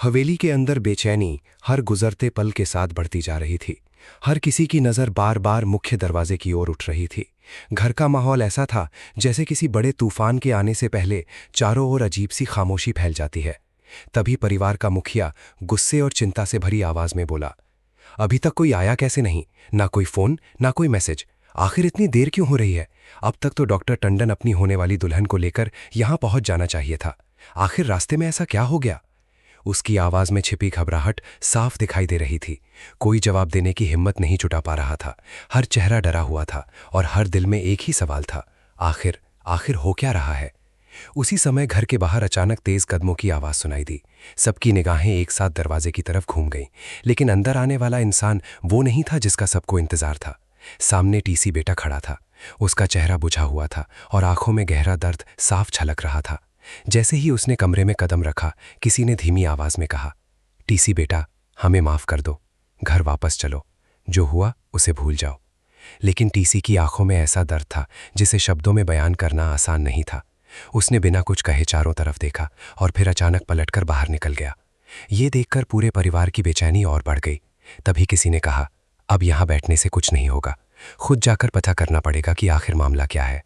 हवेली के अंदर बेचैनी हर गुजरते पल के साथ बढ़ती जा रही थी। हर किसी की नज़र बार बार मुख्य दरवाजे की ओर उठ रही थी। घर का माहौल ऐसा था जैसे किसी बड़े तूफान के आने से पहले चारों ओर अजीब सी खामोशी फैल जाती है। तभी परिवार का मुखिया गुस्से और चिंता से भरी आवाज में बोला, अभी तक कोई आया कैसे नहीं? ना कोई फोन, ना कोई मैसेज। आखिर इतनी देर क्यों हो रही है? अब तक तो डॉक्टर टंडन अपनी होने वाली दुल्हन को लेकर यहां पहुंच जाना चाहिए था। आखिर रास्ते में ऐसा क्या हो गया? उसकी आवाज में छिपी घबराहट साफ दिखाई दे रही थी। कोई जवाब देने की हिम्मत नहीं जुटा पा रहा था। हर चेहरा डरा हुआ था और हर दिल में एक ही सवाल था, आखिर आखिर हो क्या रहा है? उसी समय घर के बाहर अचानक तेज कदमों की आवाज सुनाई दी। सबकी निगाहें एक साथ दरवाजे की तरफ घूम गईं, लेकिन अंदर आने वाला इंसान वो नहीं था जिसका सबको इंतजार था। सामने टीसी बेटा खड़ा था। उसका चेहरा बुझा हुआ था और आंखों में गहरा दर्द साफ झलक रहा था। जैसे ही उसने कमरे में कदम रखा, किसी ने धीमी आवाज में कहा, टीसी बेटा, हमें माफ कर दो, घर वापस चलो, जो हुआ उसे भूल जाओ। लेकिन टीसी की आंखों में ऐसा दर्द था जिसे शब्दों में बयान करना आसान नहीं था। उसने बिना कुछ कहे चारों तरफ देखा और फिर अचानक पलटकर बाहर निकल गया। ये देखकर पूरे परिवार की बेचैनी और बढ़ गई। तभी किसी ने कहा, अब यहां बैठने से कुछ नहीं होगा, खुद जाकर पता करना पड़ेगा कि आखिर मामला क्या है।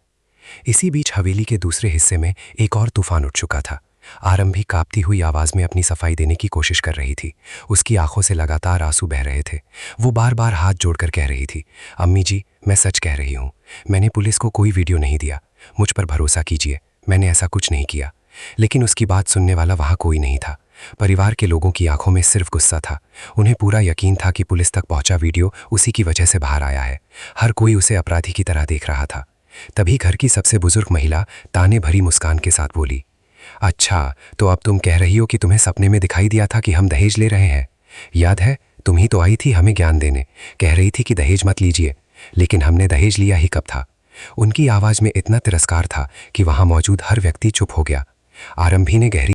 इसी बीच हवेली के दूसरे हिस्से में एक और तूफान उठ चुका था। आरंभी कांपती हुई आवाज में अपनी सफाई देने की कोशिश कर रही थी। उसकी आंखों से लगातार आंसू बह रहे थे। वो बार बार हाथ जोड़कर कह रही थी, अम्मी जी, मैं सच कह रही हूँ, मैंने पुलिस को कोई वीडियो नहीं दिया, मुझ पर भरोसा कीजिए, मैंने ऐसा कुछ नहीं किया। लेकिन उसकी बात सुनने वाला वहां कोई नहीं था। परिवार के लोगों की आंखों में सिर्फ गुस्सा था। उन्हें पूरा यकीन था कि पुलिस तक पहुंचा वीडियो उसी की वजह से बाहर आया है। हर कोई उसे अपराधी की तरह देख रहा था। तभी घर की सबसे बुजुर्ग महिला ताने भरी मुस्कान के साथ बोली, अच्छा, तो अब तुम कह रही हो कि तुम्हें सपने में दिखाई दिया था कि हम दहेज ले रहे हैं? याद है, तुम ही तो आई थी हमें ज्ञान देने, कह रही थी कि दहेज मत लीजिए, लेकिन हमने दहेज लिया ही कब था? उनकी आवाज में इतना तिरस्कार था कि वहां मौजूद हर व्यक्ति चुप हो गया। आरंभी ने गहरी